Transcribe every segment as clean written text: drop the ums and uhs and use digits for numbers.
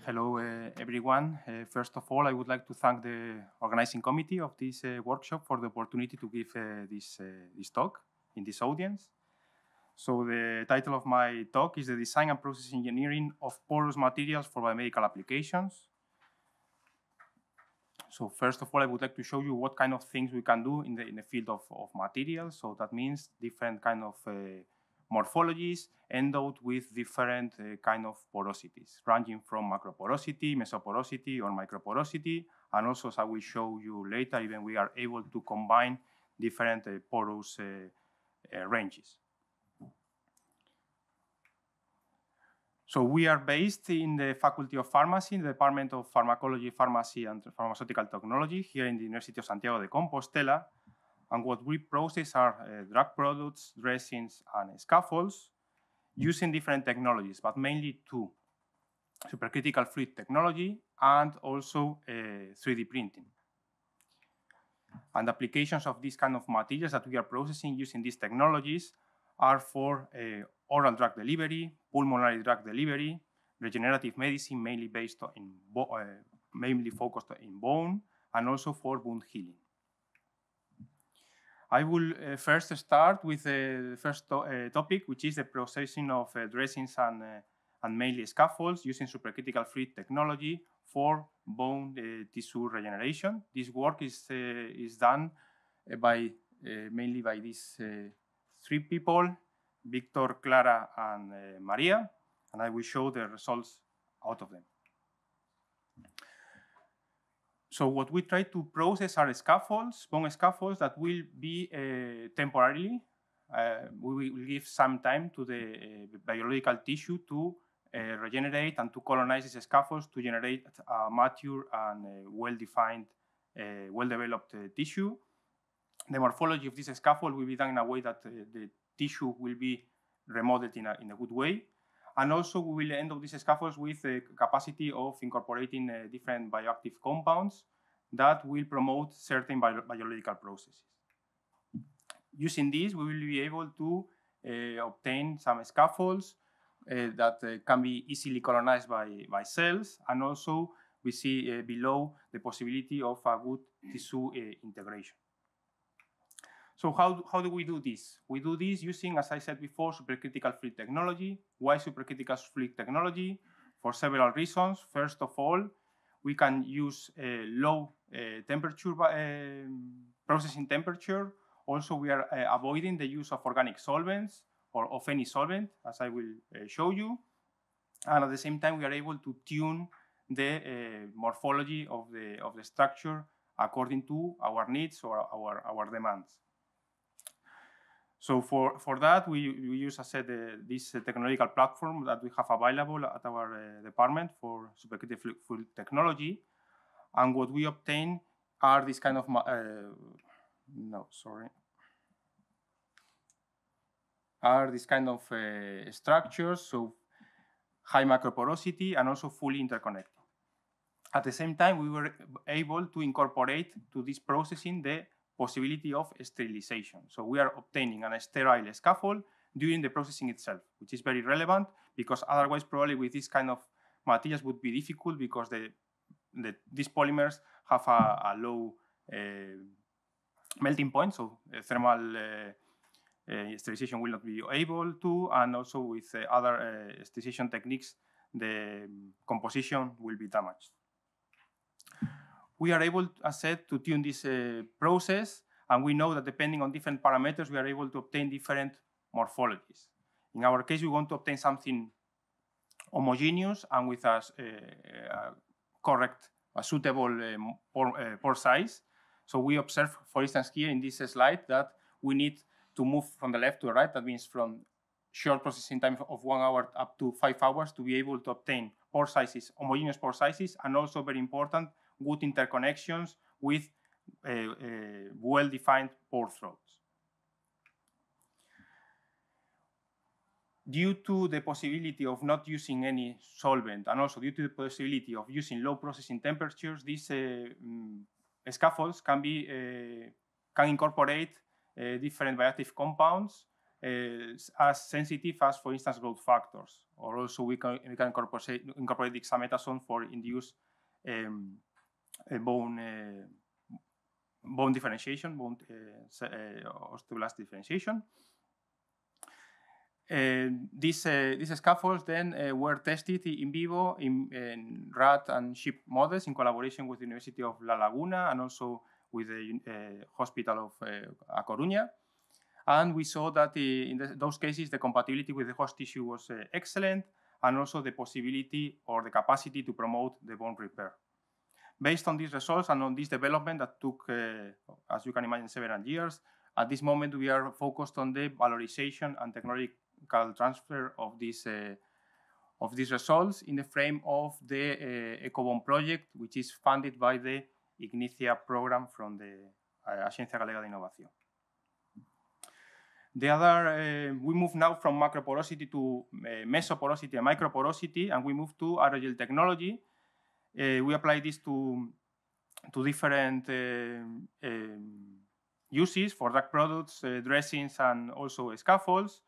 Hello, everyone. First of all, I would like to thank the organizing committee of this workshop for the opportunity to give this talk in this audience. So the title of my talk is The Design and Process Engineering of Porous Materials for Biomedical Applications. So first of all, I would like to show you what kind of things we can do in the field of materials. So that means different kind of morphologies endowed with different kind of porosities, ranging from macroporosity, mesoporosity, or microporosity. And also, as I will show you later, even we are able to combine different porous ranges. So we are based in the Faculty of Pharmacy, in the Department of Pharmacology, Pharmacy, and Pharmaceutical Technology here in the University of Santiago de Compostela. And what we process are drug products, dressings, and scaffolds using different technologies, but mainly two: supercritical fluid technology and also 3D printing. And applications of these kind of materials that we are processing using these technologies are for oral drug delivery, pulmonary drug delivery, regenerative medicine, mainly based in mainly focused in bone, and also for wound healing. I will first start with the first topic, which is the processing of dressings and mainly scaffolds using supercritical fluid technology for bone tissue regeneration. This work is done by mainly by these three people: Victor, Clara, and Maria, and I will show the results out of them. So what we try to process are scaffolds, bone scaffolds that will be temporarily. We will give some time to the biological tissue to regenerate and to colonize these scaffolds to generate a mature and well-defined, well-developed tissue. The morphology of this scaffold will be done in a way that the tissue will be remodeled in a good way. And also we will end up these scaffolds with the capacity of incorporating different bioactive compounds that will promote certain biological processes. Using this, we will be able to obtain some scaffolds that can be easily colonized by cells, and also we see below the possibility of a good tissue integration. So how do we do this? We do this using, as I said before, supercritical fluid technology. Why supercritical fluid technology? For several reasons. First of all, we can use low temperature processing temperature. Also, we are avoiding the use of organic solvents or of any solvent, as I will show you. And at the same time, we are able to tune the morphology of the structure according to our needs or our demands. So for that, we use, as I said, this technological platform that we have available at our department for supercritical fluid technology. And what we obtain are these kind of, are these kind of structures, so high macroporosity and also fully interconnected. At the same time, we were able to incorporate to this processing the possibility of sterilization. So we are obtaining a sterile scaffold during the processing itself, which is very relevant because otherwise probably with this kind of materials would be difficult because these polymers have a low melting point, so thermal sterilization will not be able to, and also with other sterilization techniques, the composition will be damaged. We are able, as said, to tune this process, and we know that depending on different parameters, we are able to obtain different morphologies. In our case, we want to obtain something homogeneous and with a correct, suitable pore size. So we observe, for instance, here in this slide that we need to move from the left to the right. That means from short processing time of 1 hour up to 5 hours to be able to obtain pore sizes, homogeneous pore sizes, and also very important, good interconnections with well-defined pore throats. Due to the possibility of not using any solvent, and also due to the possibility of using low processing temperatures, these scaffolds can incorporate different bioactive compounds as sensitive as, for instance, growth factors. Or also we can incorporate dexamethasone for induce bone differentiation, osteoblast differentiation. These scaffolds then were tested in vivo in rat and sheep models in collaboration with the University of La Laguna and also with the Hospital of A Coruña. And we saw that in those cases, the compatibility with the host tissue was excellent, and also the possibility or the capacity to promote the bone repair. Based on these results and on this development that took, as you can imagine, several years, at this moment we are focused on the valorization and technological transfer of these results in the frame of the EcoBone project, which is funded by the Ignicia program from the Agencia Galega de Innovación. The other, we move now from macroporosity to mesoporosity and microporosity, and we move to aerogel technology. We apply this to different uses for drug products, dressings, and also scaffolds,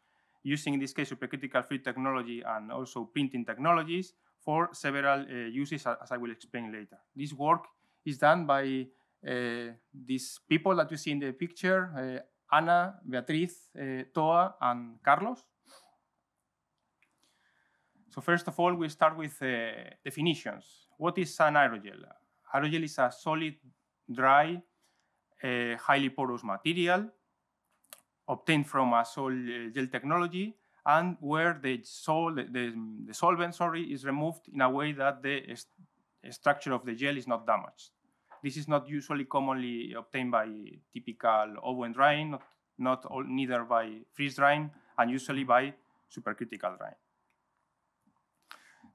using in this case supercritical fluid technology and also printing technologies for several uses, as I will explain later. This work is done by these people that you see in the picture, Ana, Beatriz, Toa, and Carlos. So first of all, we start with definitions. What is an aerogel? Aerogel is a solid, dry, highly porous material obtained from a sol gel technology, and where the solvent is removed in a way that the structure of the gel is not damaged. This is not usually commonly obtained by typical oven drying, neither by freeze drying, and usually by supercritical drying.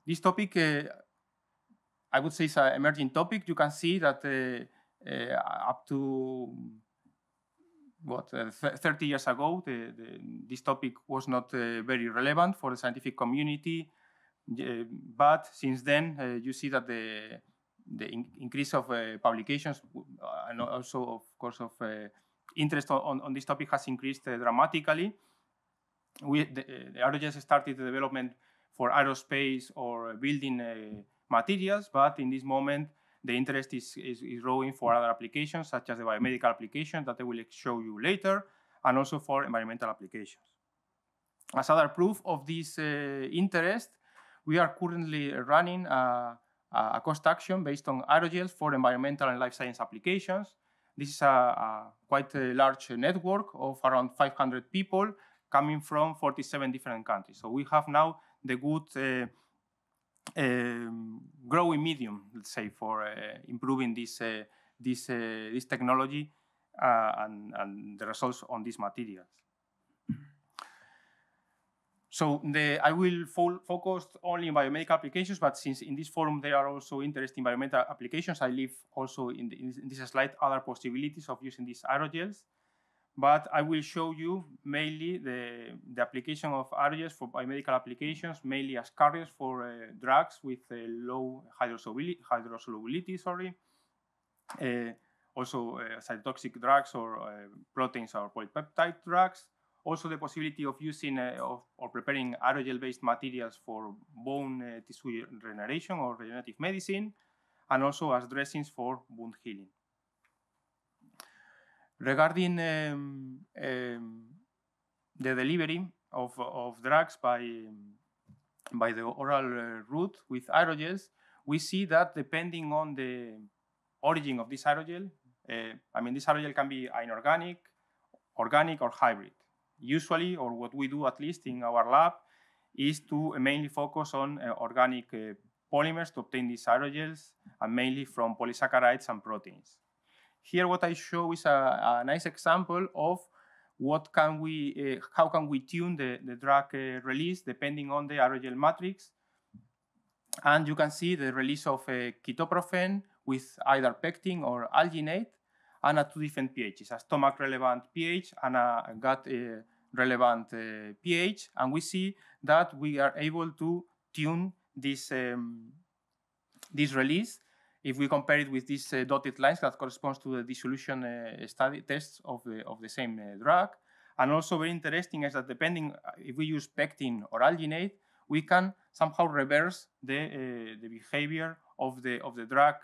This topic, I would say, is an emerging topic. You can see that up to 30 years ago, this topic was not very relevant for the scientific community. But since then, you see that the increase of publications and also, of course, of interest on this topic has increased dramatically. The aerogels started the development for aerospace or building materials, but in this moment, the interest is growing for other applications, such as the biomedical application that I will show you later, and also for environmental applications. As other proof of this interest, we are currently running a cost action based on aerogels for environmental and life science applications. This is a quite a large network of around 500 people coming from 47 different countries. So we have now the good growing medium, let's say, for improving this technology and the results on these materials. So I will focus only on biomedical applications, but since in this forum there are also interesting environmental applications, I leave also in this slide other possibilities of using these aerogels. But I will show you mainly the application of aerogels for biomedical applications, mainly as carriers for drugs with low hydrosolubility, also cytotoxic drugs or proteins or polypeptide drugs. Also the possibility of using or preparing aerogel-based materials for bone tissue regeneration or regenerative medicine, and also as dressings for wound healing. Regarding the delivery of drugs by the oral route with aerogels, we see that depending on the origin of this aerogel, this aerogel can be inorganic, organic, or hybrid. Usually, or what we do at least in our lab, is to mainly focus on organic polymers to obtain these aerogels, and mainly from polysaccharides and proteins. Here, what I show is a nice example of how can we tune the drug release depending on the aerogel matrix. And you can see the release of ketoprofen with either pectin or alginate, and at 2 different pHs, a stomach-relevant pH and a gut-relevant pH. And we see that we are able to tune this release if we compare it with these dotted lines that corresponds to the dissolution study tests of the same drug. And also very interesting is that depending if we use pectin or alginate, we can somehow reverse the behavior of the drug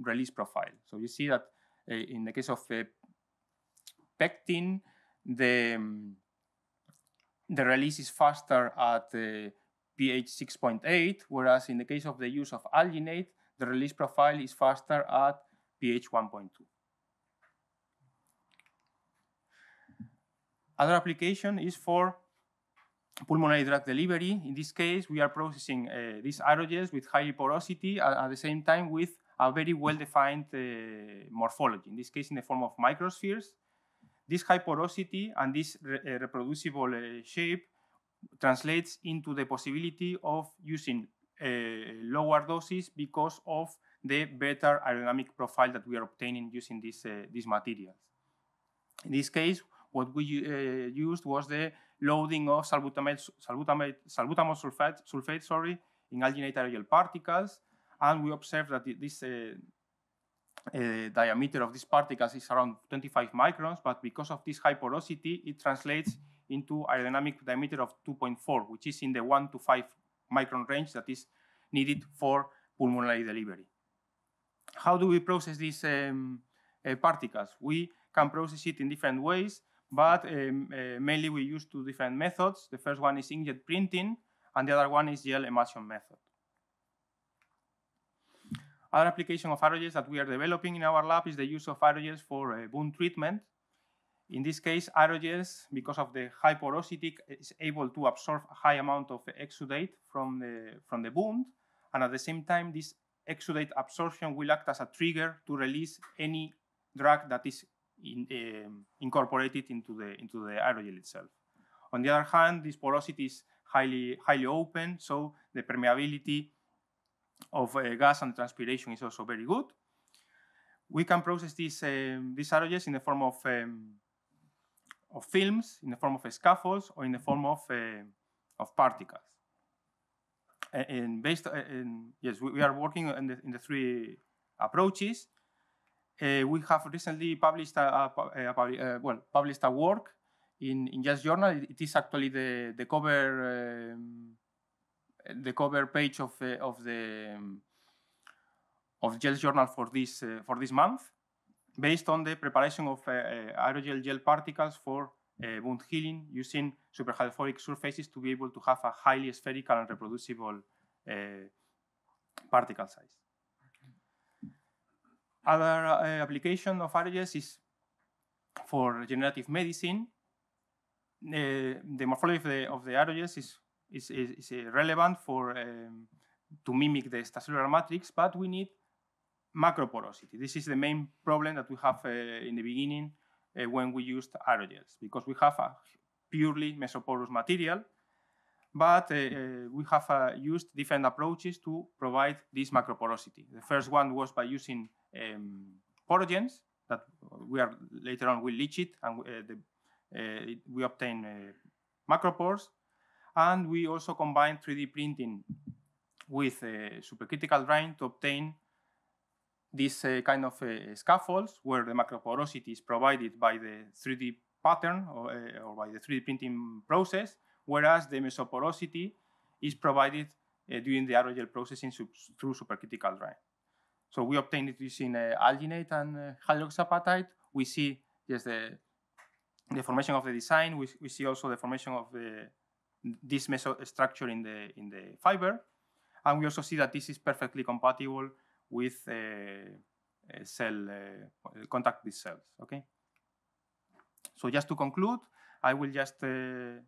release profile. So you see that in the case of pectin, the release is faster at pH 6.8, whereas in the case of the use of alginate, the release profile is faster at pH 1.2. Other application is for pulmonary drug delivery. In this case, we are processing these aerogels with high porosity at the same time with a very well-defined morphology, in this case in the form of microspheres. This high porosity and this reproducible shape translates into the possibility of using lower doses because of the better aerodynamic profile that we are obtaining using these materials. In this case, what we used was the loading of salbutamol sulfate in alginate aerogel particles, and we observed that this diameter of these particles is around 25 microns, but because of this high porosity, it translates into aerodynamic diameter of 2.4, which is in the 1 to 5 micron range that is needed for pulmonary delivery. How do we process these particles? We can process it in different ways, but mainly we use two different methods. The first one is inkjet printing, and the other one is gel emulsion method. Other application of aerogels that we are developing in our lab is the use of aerogels for wound treatment. In this case, aerogels, because of the high porosity, is able to absorb a high amount of exudate from the wound, and at the same time, this exudate absorption will act as a trigger to release any drug that is incorporated into the aerogel itself. On the other hand, this porosity is highly open, so the permeability of gas and transpiration is also very good. We can process these aerogels in the form of films, in the form of scaffolds, or in the form of particles. And yes, we are working in the three approaches. We have recently published published a work in JAS journal. It is actually the cover page of JAS journal for this month, based on the preparation of aerogel gel particles for wound healing using superhydrophoric surfaces to be able to have a highly spherical and reproducible particle size. Other application of aerogels is for regenerative medicine. The morphology of the aerogels is relevant to mimic the extracellular matrix, but we need macroporosity. This is the main problem that we have in the beginning when we used aerogels, because we have a purely mesoporous material, but we have used different approaches to provide this macroporosity. The first one was by using porogens that we are later on will leach it, and we obtain macropores, and we also combine 3D printing with supercritical drying to obtain this kind of scaffolds where the macroporosity is provided by the 3D pattern or by the 3D printing process, whereas the mesoporosity is provided during the aerogel processing through supercritical drying. So we obtain it using alginate and hydroxyapatite. We see just the formation of the design. We see also the formation of this mesostructure in the fiber, and we also see that this is perfectly compatible with contact with cells. Okay. So just to conclude, I will just to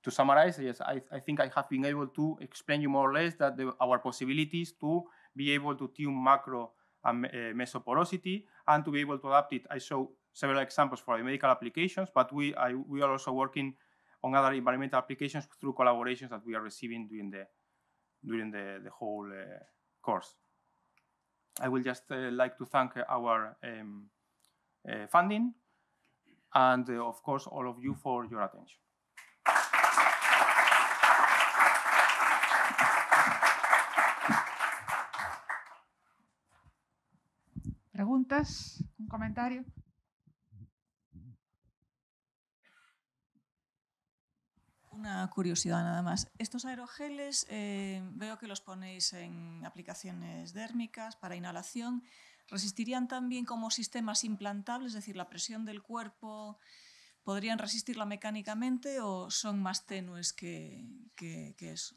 summarize. Yes, I think I have been able to explain you more or less that our possibilities to be able to tune macro and mesoporosity and to be able to adapt it. I show several examples for the medical applications, but we are also working on other environmental applications through collaborations that we are receiving during the whole course. I will just like to thank our funding and of course all of you for your attention. ¿Preguntas? ¿Un comentario? Una curiosidad nada más. Estos aerogeles veo que los ponéis en aplicaciones dérmicas para inhalación. ¿Resistirían también como sistemas implantables? Es decir, la presión del cuerpo, ¿podrían resistirla mecánicamente o son más tenues que eso?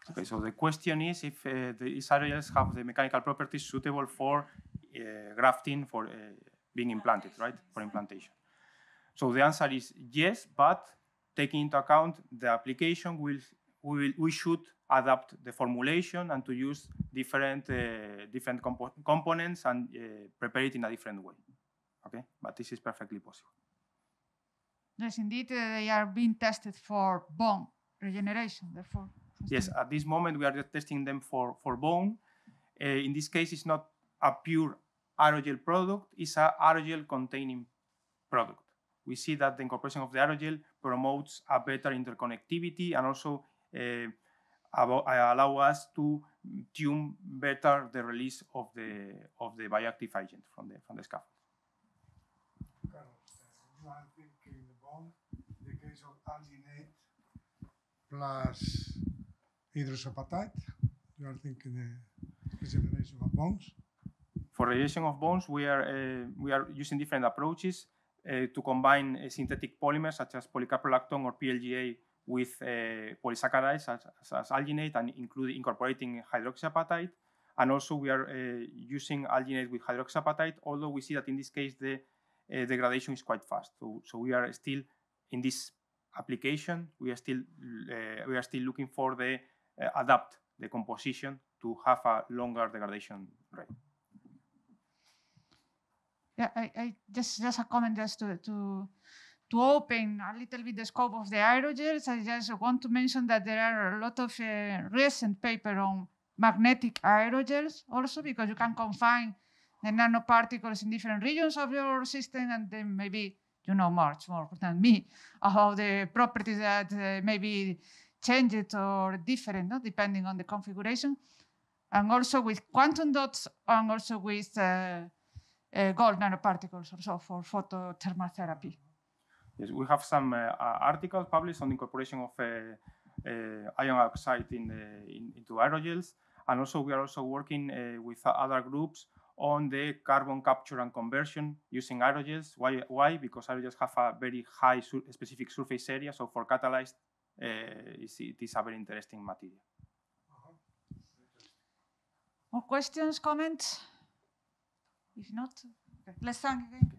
Okay, so the question is if these aerogels have the mechanical properties suitable for grafting, for being implanted, right? For implantation. So the answer is yes, but taking into account the application, we should adapt the formulation and to use different components and prepare it in a different way. Okay, but this is perfectly possible. Yes, indeed, they are being tested for bone regeneration, therefore. Yes, at this moment we are testing them for bone. In this case, it's not a pure aerogel product, it's an aerogel containing product. We see that the incorporation of the aerogel promotes a better interconnectivity and also allow us to tune better the release of the bioactive agent from the scaffold. Carlos, you are thinking the bone, the case of alginate plus hydroxapatite. You are thinking the regeneration of bones. For regeneration of bones, we are using different approaches to combine synthetic polymers such as polycaprolactone or PLGA with polysaccharides as alginate and incorporating hydroxyapatite. And also we are using alginate with hydroxyapatite, although we see that in this case the degradation is quite fast. So we are still in this application. We are still looking for the adapt the composition to have a longer degradation rate. Yeah, I just a comment just to open a little bit the scope of the aerogels. I just want to mention that there are a lot of recent paper on magnetic aerogels also, because you can confine the nanoparticles in different regions of your system, and then maybe you know much more than me about the properties that maybe change it or different, no? Depending on the configuration. And also with quantum dots and also with gold nanoparticles also for photothermal therapy. Yes, we have some articles published on the incorporation of iron oxide into aerogels, and also we are also working with other groups on the carbon capture and conversion using aerogels. Why? Because aerogels have a very high specific surface area, so for catalyzed, it is a very interesting material. More questions, comments? If not, okay. Let's thank again.